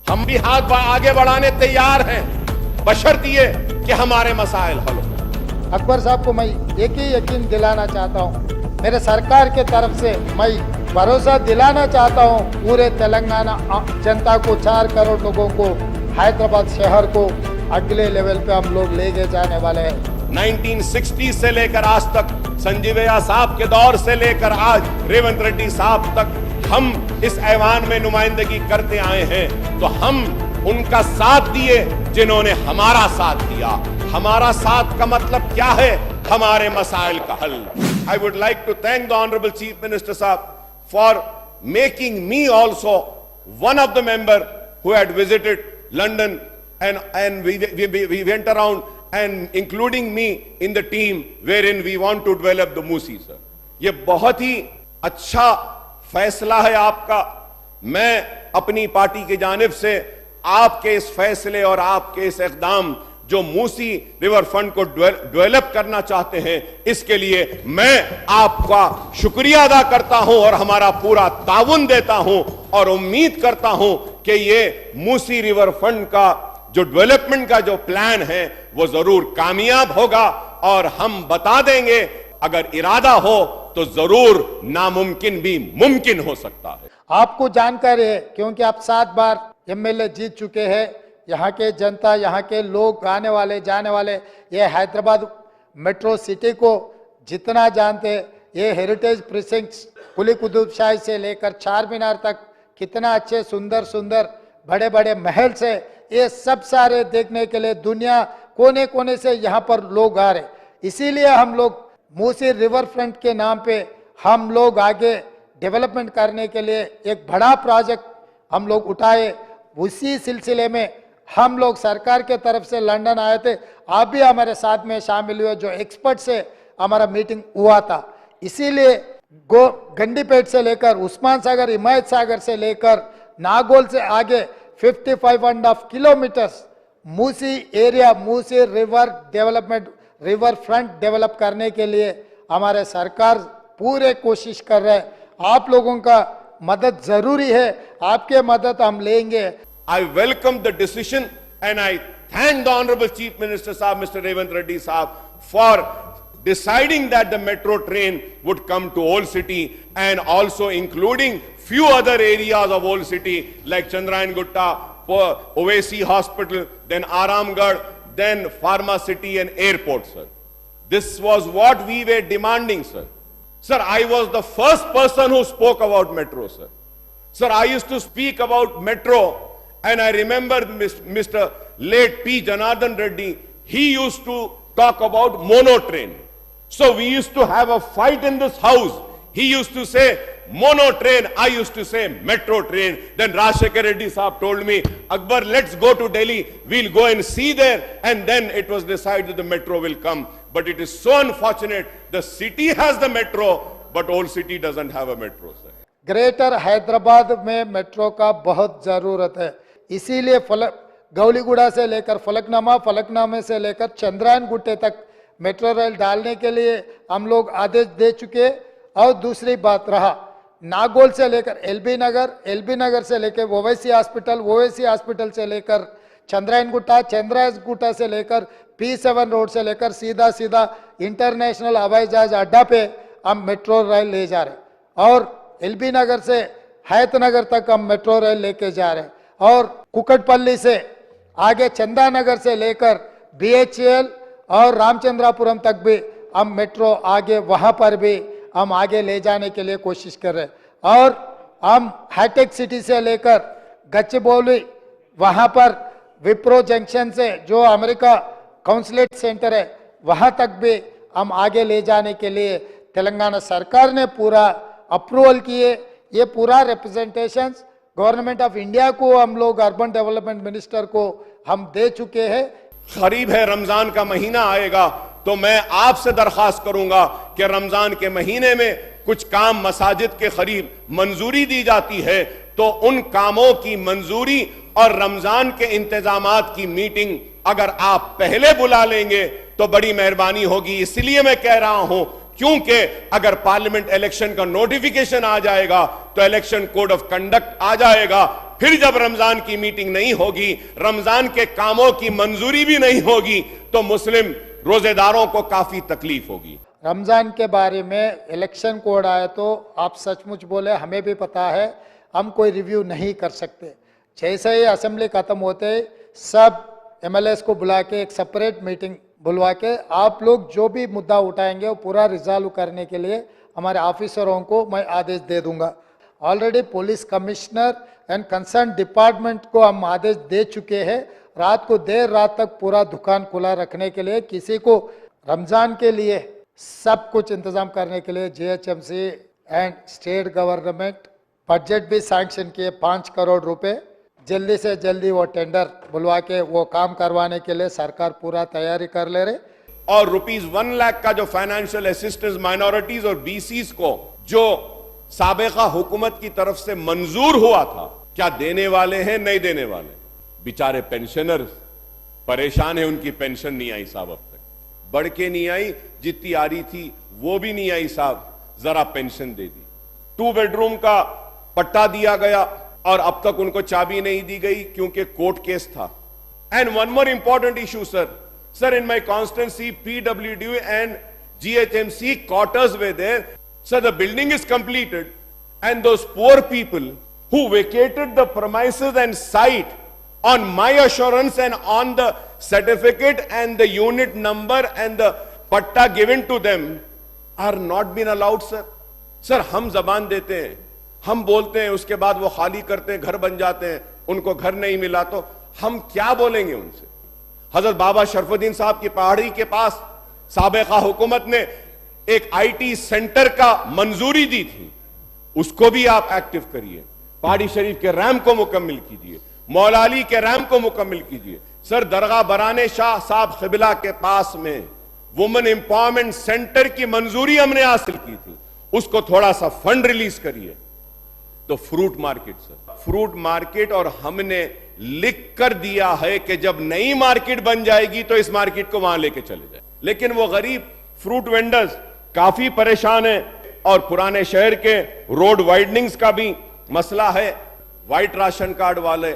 हम भी हाथ आगे बढ़ाने तैयार हैं, बशर्ते ये कि हमारे मसाइल हल हो। अकबर साहब को मैं एक ही यकीन दिलाना चाहता हूँ, मेरे सरकार के तरफ से मैं भरोसा दिलाना चाहता हूँ पूरे तेलंगाना जनता को, 4 करोड़ लोगों को, हैदराबाद शहर को अगले लेवल पे हम लोग लेके जाने वाले हैं। 1960 से लेकर आज तक, संजीवैया साहब के दौर से लेकर आज रेवंत रेड्डी साहब तक हम इस ऐवान में नुमाइंदगी करते आए हैं, तो हम उनका साथ दिए जिन्होंने हमारा साथ दिया। हमारा साथ का मतलब क्या है? हमारे मसाइल का हल। I would like to thank the honourable chief minister साहब for making me also one of the member who had visited London and we went around and including me in the team wherein we want to develop the Musi, sir. ये बहुत ही अच्छा फैसला है आपका। मैं अपनी party की जानिब से आपके इस फैसले और आपके इस इक़दाम जो मूसी रिवर फ्रंट को डेवलप करना चाहते हैं, इसके लिए मैं आपका शुक्रिया अदा करता हूं और हमारा पूरा ताउन देता हूं और उम्मीद करता हूं कि ये मूसी रिवर फ्रंट का जो डेवलपमेंट का जो प्लान है वो जरूर कामयाब होगा और हम बता देंगे, अगर इरादा हो तो जरूर नामुमकिन भी मुमकिन हो सकता है। आपको जानकारी है क्योंकि आप 7 बार एमएलए जीत चुके हैं। यहाँ के जनता, यहाँ के लोग, आने वाले जाने वाले, ये हैदराबाद मेट्रो सिटी को जितना जानते, ये हेरिटेज प्रिसिंक्ट्स, कुली कुतुब शाही से लेकर चार मीनार तक कितना अच्छे सुंदर सुंदर बड़े बड़े महल से, ये सब सारे देखने के लिए दुनिया कोने कोने से यहाँ पर लोग आ रहे। इसीलिए हम लोग मूसी रिवर फ्रंट के नाम पे हम लोग आगे डेवलपमेंट करने के लिए एक बड़ा प्रोजेक्ट हम लोग उठाए। उसी सिलसिले में हम लोग सरकार के तरफ से लंदन आए थे, आप भी हमारे साथ में शामिल हुए, जो एक्सपर्ट से हमारा मीटिंग हुआ था। इसीलिए गंडीपेट से लेकर उस्मान सागर, हिमायत सागर से लेकर नागौल से आगे 55.5 kilometres Musi area, Musi river development, river front develop करने के लिए हमारे सरकार पूरे कोशिश कर रहे हैं। आप लोगों का मदद जरूरी है, आपके मदद हम लेंगे। I welcome the decision and I thank the Honorable Chief Minister Sahab, Mr. Revant Reddy Sahab, for deciding that the metro train would come to Old City and also including few other areas of Old City like Chandrayan Gutta, Owaisi Hospital, then Aramgarh, then Pharma City and Airport, sir. This was what we were demanding, sir. Sir, I was the first person who spoke about metro, sir. Sir, I used to speak about metro. And I remember Mr. late P. Janardhan Reddy, he used to talk about mono train. So we used to have a fight in this house. He used to say mono train, I used to say metro train. Then Rajshekhar Reddy Sahab told me, Akbar, let's go to Delhi, we'll go and see there. And then it was decided the metro will come. But it is so unfortunate, the city has the metro, but Old City doesn't have a metro, sir. Greater Hyderabad में metro का बहुत ज़रूरत है। इसीलिए गौलीगुड़ा से लेकर फलकनामा, फलकनामे से लेकर चंद्रायन गुट्टे तक मेट्रो रेल डालने के लिए हम लोग आदेश दे चुके। और दूसरी बात रहा नागौल से लेकर एलबी नगर से लेकर ओवैसी हॉस्पिटल से लेकर चंद्रायन गुट्टा से लेकर P7 रोड से लेकर सीधा इंटरनेशनल हवाई जहाज अड्डा पे हम मेट्रो रेल ले जा रहे और एलबी नगर से हैतनगर तक हम मेट्रो रेल लेके जा रहे हैं और कुकटपल्ली से आगे चंदानगर से लेकर BHEL और रामचंद्रापुरम तक भी हम मेट्रो आगे वहां पर भी हम आगे ले जाने के लिए कोशिश कर रहे हैं। और हम हाईटेक सिटी से लेकर गच्चबौली वहां पर विप्रो जंक्शन से जो अमेरिका काउंसलेट सेंटर है वहां तक भी हम आगे ले जाने के लिए तेलंगाना सरकार ने पूरा अप्रूवल किए। ये पूरा रिप्रेजेंटेशंस गवर्नमेंट ऑफ इंडिया को हम लोग अर्बन डेवलपमेंट मिनिस्टर को हम दे चुके हैं। करीब है रमजान का महीना आएगा, तो मैं आपसे दरखास्त करूंगा कि रमजान के महीने में कुछ काम मसाजिद के करीब मंजूरी दी जाती है, तो उन कामों की मंजूरी और रमजान के इंतजामात की मीटिंग अगर आप पहले बुला लेंगे तो बड़ी मेहरबानी होगी। इसलिए मैं कह रहा हूं क्योंकि अगर पार्लियामेंट इलेक्शन का नोटिफिकेशन आ जाएगा तो इलेक्शन कोड ऑफ कंडक्ट आ जाएगा, फिर जब रमजान की मीटिंग नहीं होगी, रमजान के कामों की मंजूरी भी नहीं होगी, तो मुस्लिम रोजेदारों को काफी तकलीफ होगी। रमजान के बारे में इलेक्शन कोड आया तो आप सचमुच बोले, हमें भी पता है, हम कोई रिव्यू नहीं कर सकते। जैसे ही असेंबली खत्म होते ही सब एमएलएस को बुला के एक सेपरेट मीटिंग बुलवा के आप लोग जो भी मुद्दा उठाएंगे वो पूरा रिजॉल्व करने के लिए हमारे ऑफिसरों को मैं आदेश दे दूंगा। Already police commissioner and concern department को हम आदेश दे चुके हैं, रात को देर रात तक पूरा दुकान खुला रखने के लिए, किसी को रमजान के लिए सब कुछ इंतजाम करने के लिए GHMC and state government budget भी सैंक्शन किए 5 करोड़ रुपए। जल्दी से जल्दी वो टेंडर बुलवा के वो काम करवाने के लिए सरकार पूरा तैयारी कर ले रहे। और ₹1 लाख का जो फाइनेंशियल असिस्टेंस माइनॉरिटीज और बीसीज को जो साबिका हुकूमत की तरफ से मंजूर हुआ था, क्या देने वाले हैं, नहीं देने वाले? बेचारे पेंशनर्स परेशान है, उनकी पेंशन नहीं आई साहब, अब तक बढ़ के नहीं आई, जितनी आ रही थी वो भी नहीं आई साहब, जरा पेंशन दे दी। 2 बेडरूम का पट्टा दिया गया और अब तक उनको चाबी नहीं दी गई क्योंकि कोर्ट केस था। And one more important issue sir, in my constituency PWD and GHMC quarters were there. Sir, the building is completed and those poor people who vacated the premises and site on my assurance and on the certificate and the unit number and the patta given to them are not been allowed, sir. Sir, हम जबान देते हैं, हम बोलते हैं, उसके बाद वो खाली करते हैं, घर बन जाते हैं, उनको घर नहीं मिला तो हम क्या बोलेंगे उनसे? हजरत बाबा शरफुद्दीन साहब की पहाड़ी के पास साबिका हुकूमत ने एक IT सेंटर का मंजूरी दी थी, उसको भी आप एक्टिव करिए। पहाड़ी शरीफ के रैम को मुकम्मल कीजिए, मौला अली के रैम को मुकम्मल कीजिए। सर, दरगाह बराने शाह साहब क़िबला के पास में वुमेन एम्पावरमेंट सेंटर की मंजूरी हमने हासिल की थी, उसको थोड़ा सा फंड रिलीज करिए। तो fruit market, sir, fruit market, और हमने लिख कर दिया है कि जब नई मार्केट बन जाएगी तो इस मार्केट को वहां लेके चले जाए। लेकिन वो गरीब फ्रूट वेंडर्स काफी परेशान है, और पुराने शहर के रोड वाइडनिंग्स का भी मसला है। व्हाइट राशन कार्ड वाले,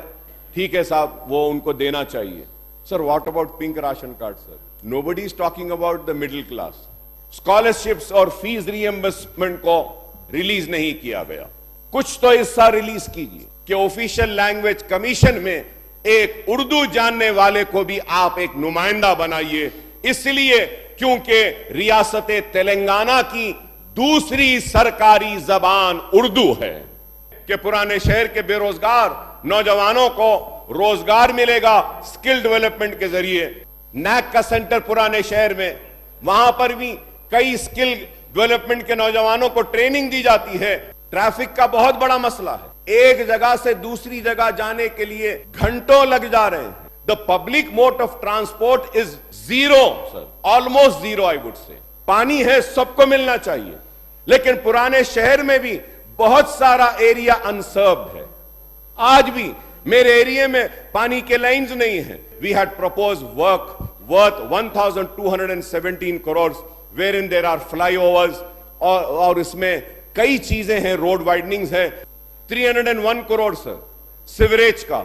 ठीक है साहब, वो उनको देना चाहिए। Sir, what about pink ration card? Sir, nobody is talking about the middle class. Scholarships और फीस रिएम्बर्समेंट को रिलीज नहीं किया गया, कुछ तो हिस्सा रिलीज कीजिए कि ऑफिशियल लैंग्वेज कमीशन में एक उर्दू जानने वाले को भी आप एक नुमाइंदा बनाइए, इसलिए क्योंकि रियासत तेलंगाना की दूसरी सरकारी जबान उर्दू है। कि पुराने शहर के बेरोजगार नौजवानों को रोजगार मिलेगा स्किल डेवलपमेंट के जरिए। नैक का सेंटर पुराने शहर में, वहां पर भी कई स्किल डेवलपमेंट के नौजवानों को ट्रेनिंग दी जाती है। ट्रैफिक का बहुत बड़ा मसला है, एक जगह से दूसरी जगह जाने के लिए घंटों लग जा रहे हैं। The public mode of transport is zero sir, almost zero I would say. पानी है, सबको मिलना चाहिए, लेकिन पुराने शहर में भी बहुत सारा एरिया अनसर्व्ड है। आज भी मेरे एरिया में पानी के लाइंस नहीं है। We had propose work worth 1217 crore where in there are flyovers, और इसमें कई चीजें हैं, रोड वाइडनिंग्स है। 301 करोड़ सर सिवरेज का।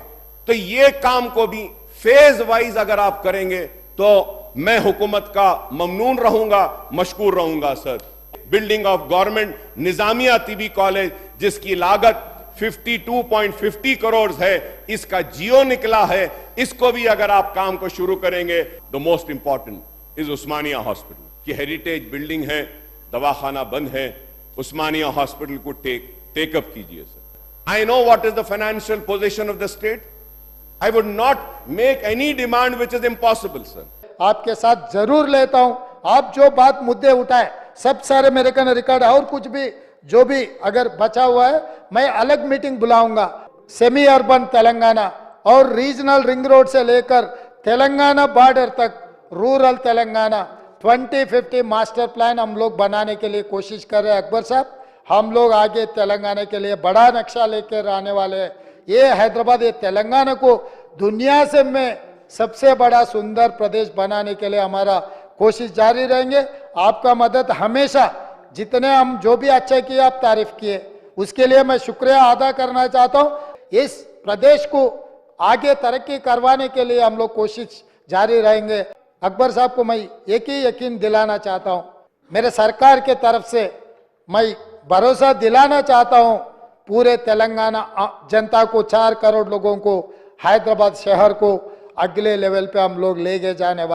तो ये काम को भी फेज वाइज अगर आप करेंगे तो मैं हुकूमत का ममनून रहूंगा, मशकूर रहूंगा sir. Building of government Nizamia Tibbi college, जिसकी लागत 52.50 करोड़ है, इसका जियो निकला है, इसको भी अगर आप काम को शुरू करेंगे। The most important is Osmania hospital की हेरिटेज बिल्डिंग है, दवाखाना बंद है, उस्मानिया हॉस्पिटल को टेकअप कीजिए sir. I know what is the financial position of the state. I would not make any demand which is impossible sir. आपके साथ जरूर लेता हूं, आप जो बात मुद्दे उठाए सब सारे मेरे का रिकॉर्ड है, और कुछ भी जो भी अगर बचा हुआ है मैं अलग मीटिंग बुलाऊंगा। सेमी अर्बन तेलंगाना और रीजनल रिंग रोड से लेकर तेलंगाना बॉर्डर तक रूरल तेलंगाना 2050 मास्टर प्लान हम लोग बनाने के लिए कोशिश कर रहे हैं। अकबर साहब, हम लोग आगे तेलंगाना के लिए बड़ा नक्शा लेकर आने वाले हैं। ये हैदराबाद, ये तेलंगाना को दुनिया से में सबसे बड़ा सुंदर प्रदेश बनाने के लिए हमारा कोशिश जारी रहेंगे। आपका मदद हमेशा, जितने हम जो भी अच्छा किए आप तारीफ किए, उसके लिए मैं शुक्रिया अदा करना चाहता हूँ। इस प्रदेश को आगे तरक्की करवाने के लिए हम लोग कोशिश जारी रहेंगे। अकबर साहब को मैं एक ही यकीन दिलाना चाहता हूं, मेरे सरकार के तरफ से मैं भरोसा दिलाना चाहता हूं पूरे तेलंगाना जनता को, 4 करोड़ लोगों को, हैदराबाद शहर को अगले लेवल पे हम लोग लेके जाने वाले